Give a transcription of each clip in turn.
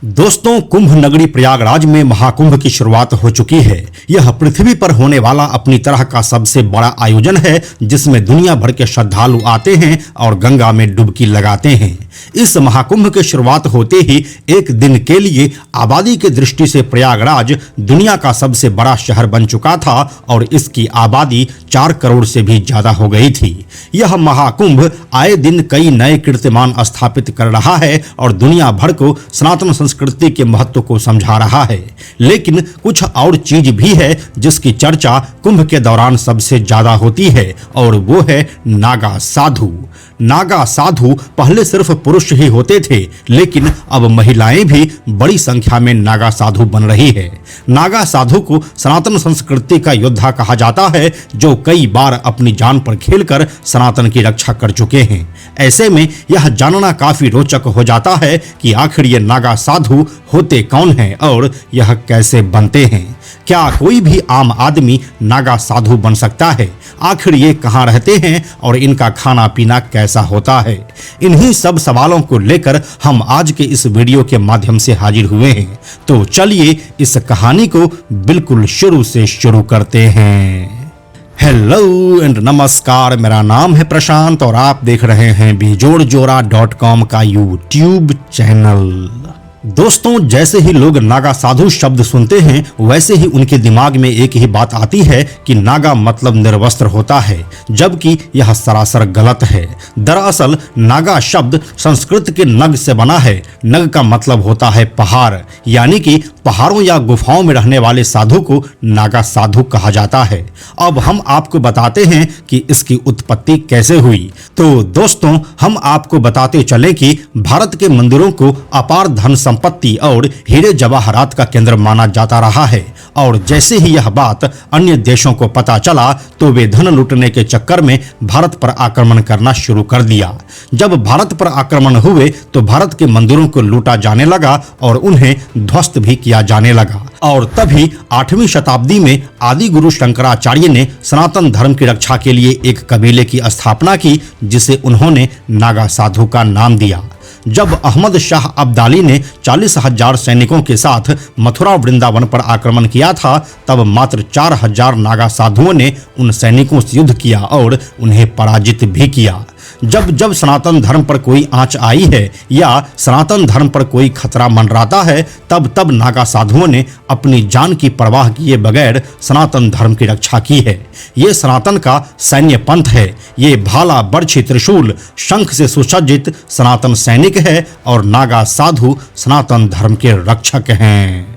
दोस्तों, कुंभ नगरी प्रयागराज में महाकुंभ की शुरुआत हो चुकी है। यह पृथ्वी पर होने वाला अपनी तरह का सबसे बड़ा आयोजन है जिसमें दुनिया भर के श्रद्धालु आते हैं और गंगा में डुबकी लगाते हैं। इस महाकुंभ की शुरुआत होते ही एक दिन के लिए आबादी की दृष्टि से प्रयागराज दुनिया का सबसे बड़ा शहर बन चुका था और इसकी आबादी 4 करोड़ से भी ज्यादा हो गई थी। यह महाकुंभ आए दिन कई नए कीर्तिमान स्थापित कर रहा है और दुनिया भर को सनातन संस्कृति के महत्व को समझा रहा है। लेकिन कुछ और चीज भी है जिसकी चर्चा कुंभ के दौरान सबसे ज्यादा होती है और वो है नागा साधु। नागा साधु पहले सिर्फ पुरुष ही होते थे, लेकिन अब महिलाएं भी बड़ी संख्या में नागा साधु बन रही है। नागा साधु को सनातन संस्कृति का योद्धा कहा जाता है जो कई बार अपनी जान पर खेलकर सनातन की रक्षा कर चुके हैं। ऐसे में यह जानना काफी रोचक हो जाता है कि आखिर ये नागा साधु होते कौन हैं और यह कैसे बनते हैं। क्या कोई भी आम आदमी नागा साधु बन सकता है? आखिर ये कहाँ रहते हैं और इनका खाना पीना कैसा होता है? इन्हीं सब सवालों को लेकर हम आज के इस वीडियो के माध्यम से हाजिर हुए हैं। तो चलिए इस कहानी को बिल्कुल शुरू से शुरू करते हैं। हेलो एंड नमस्कार, मेरा नाम है प्रशांत और आप देख रहे हैं बेजोड़जोड़ा.com का यूट्यूब चैनल। दोस्तों, जैसे ही लोग नागा साधु शब्द सुनते हैं वैसे ही उनके दिमाग में एक ही बात आती है कि नागा मतलब निर्वस्त्र होता है, जबकि यह सरासर गलत है। दरअसल नागा शब्द संस्कृत के नग से बना है। नग का मतलब होता है पहाड़, यानी कि पहाड़ों या गुफाओं में रहने वाले साधु को नागा साधु कहा जाता है। अब हम आपको बताते हैं कि इसकी उत्पत्ति कैसे हुई। तो दोस्तों, हम आपको बताते चले कि भारत के मंदिरों को अपार धन संपत्ति और हीरे जवाहरात का केंद्र माना जाता रहा है और जैसे ही यह बात अन्य देशों को पता चला तो वे धन लूटने के चक्कर में भारत पर आक्रमण करना शुरू कर दिया। जब भारत पर आक्रमण हुए तो भारत के मंदिरों को लूटा जाने लगा और उन्हें ध्वस्त भी किया जाने लगा। और तभी 8वीं शताब्दी में आदि गुरु शंकराचार्य ने सनातन धर्म की रक्षा के लिए एक कबीले की स्थापना की जिसे उन्होंने नागा साधु का नाम दिया। जब अहमद शाह अब्दाली ने 40,000 सैनिकों के साथ मथुरा वृंदावन पर आक्रमण किया था, तब मात्र 4,000 नागा साधुओं ने उन सैनिकों से युद्ध किया और उन्हें पराजित भी किया। जब जब सनातन धर्म पर कोई आंच आई है या सनातन धर्म पर कोई खतरा मंडराता है, तब तब नागा साधुओं ने अपनी जान की परवाह किए बगैर सनातन धर्म की रक्षा की है। ये सनातन का सैन्य पंथ है। ये भाला, बर्छी, त्रिशूल, शंख से सुसज्जित सनातन सैनिक है और नागा साधु सनातन धर्म के रक्षक हैं।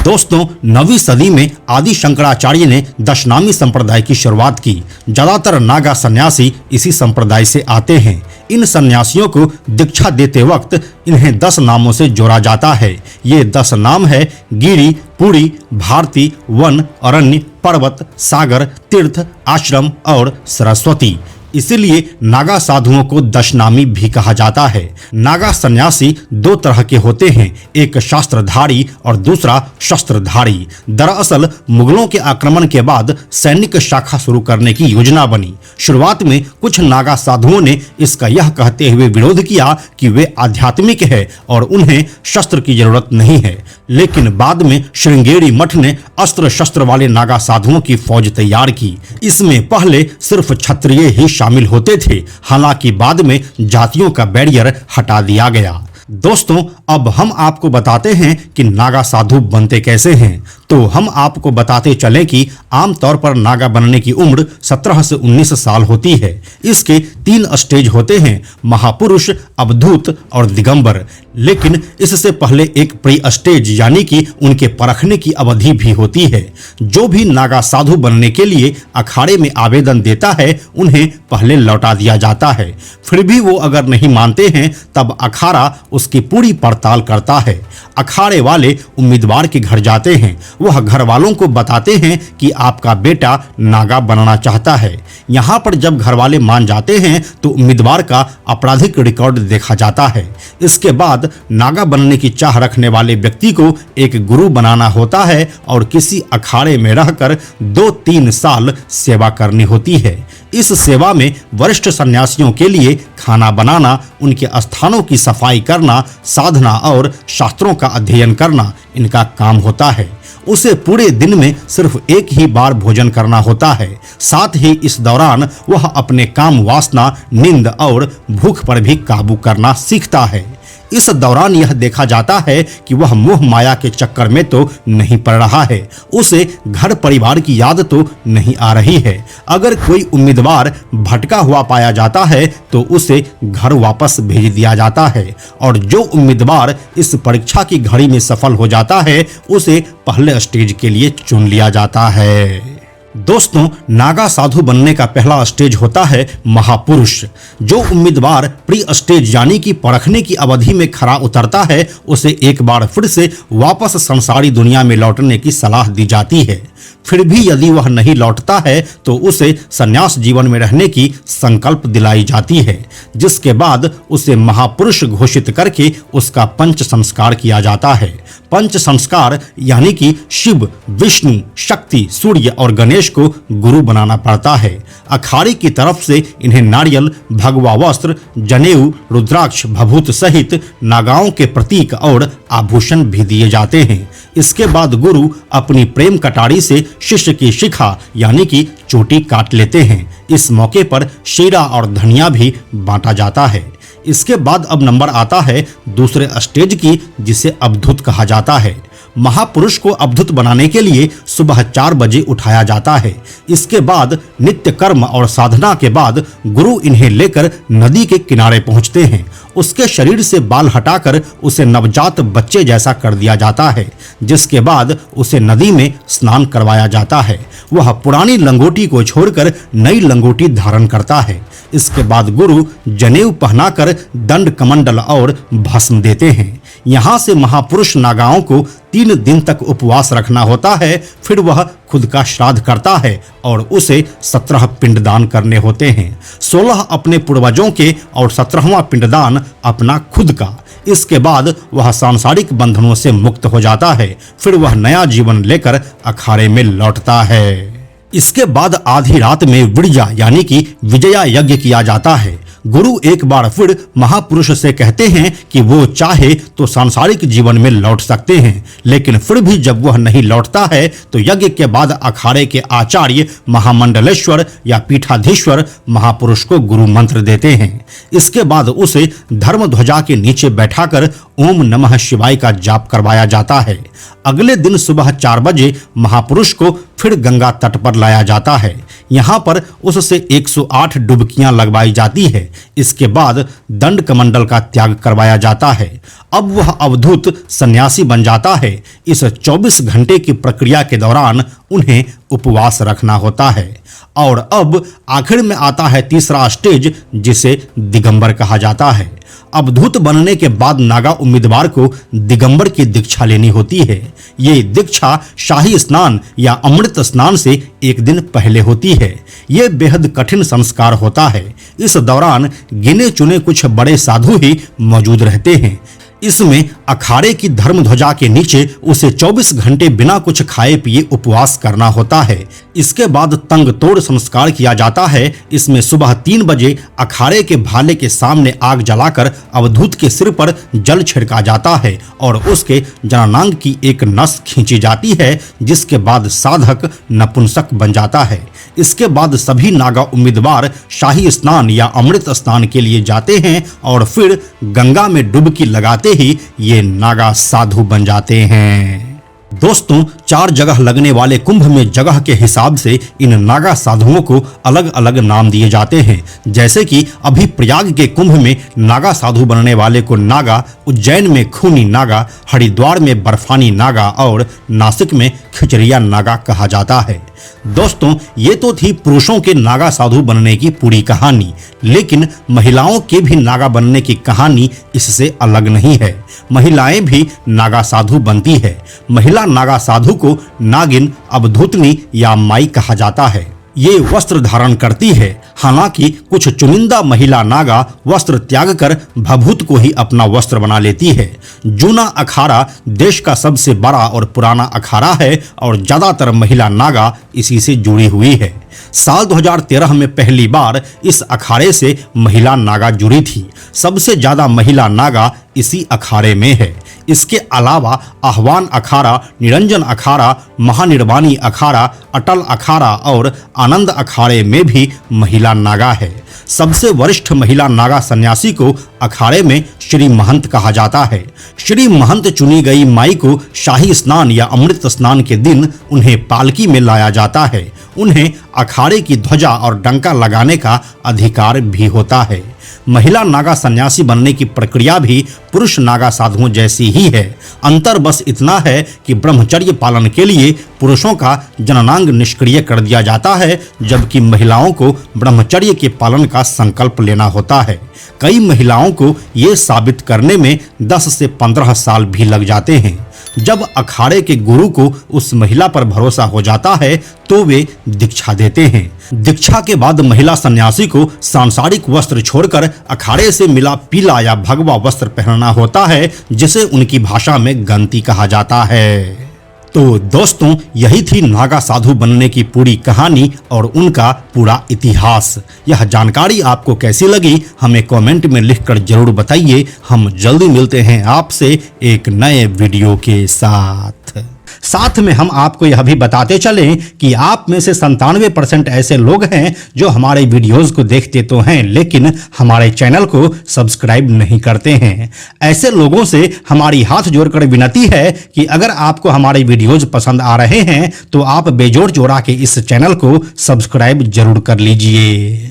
दोस्तों, 9वीं सदी में आदि शंकराचार्य ने दशनामी संप्रदाय की शुरुआत की। ज्यादातर नागा सन्यासी इसी संप्रदाय से आते हैं। इन सन्यासियों को दीक्षा देते वक्त इन्हें 10 नामों से जोड़ा जाता है। ये 10 नाम है गिरि, पुरी, भारती, वन, अरण्य, पर्वत, सागर, तीर्थ, आश्रम और सरस्वती। इसीलिए नागा साधुओं को दशनामी भी कहा जाता है। नागा सन्यासी 2 तरह के होते हैं, एक शास्त्रधारी और दूसरा शस्त्रधारी। दरअसल मुगलों के आक्रमण के बाद सैनिक शाखा शुरू करने की योजना बनी। शुरुआत में कुछ नागा साधुओं ने इसका यह कहते हुए विरोध किया कि वे आध्यात्मिक है और उन्हें शस्त्र की जरूरत नहीं है, लेकिन बाद में श्रृंगेरी मठ ने अस्त्र शस्त्र वाले नागा साधुओं की फौज तैयार की। इसमें पहले सिर्फ क्षत्रिय ही शामिल होते थे, हालांकि बाद में जातियों का बैरियर हटा दिया गया। दोस्तों, अब हम आपको बताते हैं कि नागा साधु बनते कैसे हैं। तो हम आपको बताते चलें कि आमतौर पर नागा बनने की उम्र 17 से 19 साल होती है। इसके 3 स्टेज होते हैं, महापुरुष, अवधूत और दिगंबर। लेकिन इससे पहले एक प्री स्टेज यानी कि उनके परखने की अवधि भी होती है। जो भी नागा साधु बनने के लिए अखाड़े में आवेदन देता है उन्हें पहले लौटा दिया जाता है। फिर भी वो अगर नहीं मानते हैं तब अखाड़ा उसकी पूरी पड़ताल करता है। अखाड़े वाले उम्मीदवार के घर जाते हैं, वह घर वालों को बताते हैं कि आपका बेटा नागा बनना चाहता है। यहाँ पर जब घर वाले मान जाते हैं तो उम्मीदवार का आपराधिक रिकॉर्ड देखा जाता है। इसके बाद नागा बनने की चाह रखने वाले व्यक्ति को एक गुरु बनाना होता है और किसी अखाड़े में रहकर 2-3 साल सेवा करनी होती है। इस सेवा में वरिष्ठ सन्यासियों के लिए खाना बनाना, उनके स्थानों की सफाई करना, साधना और शास्त्रों का अध्ययन करना इनका काम होता है। उसे पूरे दिन में सिर्फ एक ही बार भोजन करना होता है। साथ ही इस दौरान वह अपने काम वासना, नींद और भूख पर भी काबू करना सीखता है। इस दौरान यह देखा जाता है कि वह मोह माया के चक्कर में तो नहीं पड़ रहा है, उसे घर परिवार की याद तो नहीं आ रही है। अगर कोई उम्मीदवार भटका हुआ पाया जाता है तो उसे घर वापस भेज दिया जाता है और जो उम्मीदवार इस परीक्षा की घड़ी में सफल हो जाता है उसे पहले स्टेज के लिए चुन लिया जाता है। दोस्तों, नागा साधु बनने का पहला स्टेज होता है महापुरुष। जो उम्मीदवार प्री स्टेज यानी कि परखने की अवधि में खरा उतरता है उसे एक बार फिर से वापस संसारी दुनिया में लौटने की सलाह दी जाती है। फिर भी यदि वह नहीं लौटता है तो उसे संन्यास जीवन में रहने की संकल्प दिलाई जाती है, जिसके बाद उसे महापुरुष घोषित करके उसका पंच संस्कार किया जाता है। पंच संस्कार यानी कि शिव, विष्णु, शक्ति, सूर्य और गणेश को गुरु बनाना पड़ता है। अखाड़े की तरफ से इन्हें नारियल, भगवा वस्त्र, जनेऊ, रुद्राक्ष, भभूत सहित नागाओं के प्रतीक और आभूषण भी दिए जाते हैं। इसके बाद गुरु अपनी प्रेम कटारी से शिष्य की शिखा यानी कि चोटी काट लेते हैं। इस मौके पर शीरा और धनिया भी बांटा जाता है। इसके बाद अब नंबर आता है दूसरे स्टेज की, जिसे अवधूत कहा जाता है। महापुरुष को अवधूत बनाने के लिए सुबह 4 बजे उठाया जाता है। इसके बाद नित्य कर्म और साधना के बाद गुरु इन्हें लेकर नदी के किनारे पहुंचते हैं। उसके शरीर से बाल हटाकर उसे नवजात बच्चे जैसा कर दिया जाता है, जिसके बाद उसे नदी में स्नान करवाया जाता है। वह पुरानी लंगोटी को छोड़कर नई लंगोटी धारण करता है। इसके बाद गुरु जनेऊ पहनाकर दंड कमंडल और भस्म देते हैं। यहाँ से महापुरुष नागाओं को 3 दिन तक उपवास रखना होता है। फिर वह खुद का श्राद्ध करता है और उसे 17 पिंडदान करने होते हैं। 16 अपने पूर्वजों के और 17वां पिंडदान अपना खुद का। इसके बाद वह सांसारिक बंधनों से मुक्त हो जाता है। फिर वह नया जीवन लेकर अखाड़े में लौटता है। इसके बाद आधी रात में विड़जा यानी कि विजया यज्ञ किया जाता है। गुरु एक बार फिर महापुरुष से कहते हैं कि वो चाहे तो सांसारिक जीवन में लौट सकते हैं, लेकिन फिर भी जब वह नहीं लौटता है तो यज्ञ के बाद अखाड़े के आचार्य महामंडलेश्वर या पीठाधीश्वर महापुरुष को गुरु मंत्र देते हैं। इसके बाद उसे धर्म ध्वजा के नीचे बैठाकर ओम नमः शिवाय का जाप करवाया जाता है। अगले दिन सुबह 4 बजे महापुरुष को फिर गंगा तट पर लाया जाता है। यहाँ पर उससे 108 डुबकियां लगवाई जाती है। इसके बाद दंड कमंडल का त्याग करवाया जाता है। अब वह अवधूत सन्यासी बन जाता है। इस 24 घंटे की प्रक्रिया के दौरान उन्हें उपवास रखना होता है। और अब आखिर में आता है तीसरा स्टेज, जिसे दिगंबर कहा जाता है। अवधूत बनने के बाद नागा उम्मीदवार को दिगंबर की दीक्षा लेनी होती है। ये दीक्षा शाही स्नान या अमृत स्नान से एक दिन पहले होती है। ये बेहद कठिन संस्कार होता है। इस दौरान गिने चुने कुछ बड़े साधु ही मौजूद रहते हैं। इसमें अखाड़े की धर्म ध्वजा के नीचे उसे 24 घंटे बिना कुछ खाए पिए उपवास करना होता है। इसके बाद तंग तोड़ संस्कार किया जाता है। इसमें सुबह 3 बजे अखाड़े के भाले के सामने आग जलाकर अवधूत के सिर पर जल छिड़का जाता है और उसके जननांग की एक नस खींची जाती है, जिसके बाद साधक नपुंसक बन जाता है। इसके बाद सभी नागा उम्मीदवार शाही स्नान या अमृत स्नान के लिए जाते हैं और फिर गंगा में डुबकी लगाते ही ये नागा साधु बन जाते हैं। दोस्तों, 4 जगह लगने वाले कुंभ में जगह के हिसाब से इन नागा साधुओं को अलग अलग नाम दिए जाते हैं। जैसे कि अभी प्रयाग के कुंभ में नागा साधु बनने वाले को नागा, उज्जैन में खूनी नागा, हरिद्वार में बर्फानी नागा और नासिक में खिचड़िया नागा कहा जाता है। दोस्तों, ये तो थी पुरुषों के नागा साधु बनने की पूरी कहानी, लेकिन महिलाओं के भी नागा बनने की कहानी इससे अलग नहीं है। महिलाएं भी नागा साधु बनती है। महिला नागा साधु को नागिन, अवधूतनी या माई कहा जाता है। ये वस्त्र धारण करती है। हालांकि कुछ चुनिंदा महिला नागा वस्त्र त्याग कर भभूत को ही अपना वस्त्र बना लेती है। जूना अखाड़ा देश का सबसे बड़ा और पुराना अखाड़ा है और ज्यादातर महिला नागा इसी से जुड़ी हुई है। साल 2013 में पहली बार इस अखाड़े से महिला नागा जुड़ी थी। सबसे ज्यादा महिला नागा इसी अखाड़े में है। इसके अलावा आह्वान अखाड़ा, निरंजन अखाड़ा, महानिर्वाणी अखाड़ा, अटल अखाड़ा और आनंद अखाड़े में भी महिला नागा है। सबसे वरिष्ठ महिला नागा सन्यासी को अखाड़े में श्री महंत कहा जाता है। श्री महंत चुनी गई माई को शाही स्नान या अमृत स्नान के दिन उन्हें पालकी में लाया जाता है। उन्हें अखाड़े की ध्वजा और डंका लगाने का अधिकार भी होता है। महिला नागा सन्यासी बनने की प्रक्रिया भी पुरुष नागा साधुओं जैसी ही है। अंतर बस इतना है कि ब्रह्मचर्य पालन के लिए पुरुषों का जननांग निष्क्रिय कर दिया जाता है, जबकि महिलाओं को ब्रह्मचर्य के पालन का संकल्प लेना होता है। कई महिलाओं को ये साबित करने में 10 से 15 साल भी लग जाते हैं। जब अखाड़े के गुरु को उस महिला पर भरोसा हो जाता है तो वे दीक्षा देते हैं। दीक्षा के बाद महिला सन्यासी को सांसारिक वस्त्र छोड़कर अखाड़े से मिला पीला या भगवा वस्त्र पहनना होता है, जिसे उनकी भाषा में गंती कहा जाता है। तो दोस्तों, यही थी नागा साधु बनने की पूरी कहानी और उनका पूरा इतिहास। यह जानकारी आपको कैसी लगी हमें कमेंट में लिखकर जरूर बताइए। हम जल्दी मिलते हैं आपसे एक नए वीडियो के साथ में हम आपको यह भी बताते चलें कि आप में से 97% ऐसे लोग हैं जो हमारे वीडियोस को देखते तो हैं, लेकिन हमारे चैनल को सब्सक्राइब नहीं करते हैं। ऐसे लोगों से हमारी हाथ जोड़कर विनती है कि अगर आपको हमारे वीडियोस पसंद आ रहे हैं तो आप बेजोड़ जोड़ा के इस चैनल को सब्सक्राइब जरूर कर लीजिए।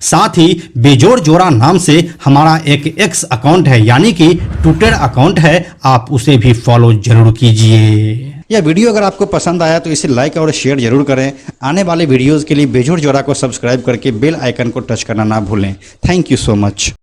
साथ ही बेजोड़ जोड़ा नाम से हमारा एक एक्स अकाउंट है, यानी कि ट्विटर अकाउंट है, आप उसे भी फॉलो जरूर कीजिए। यह वीडियो अगर आपको पसंद आया तो इसे लाइक और शेयर जरूर करें। आने वाले वीडियोस के लिए बेजोड़ जोड़ा को सब्सक्राइब करके बेल आइकन को टच करना ना भूलें। Thank you so much.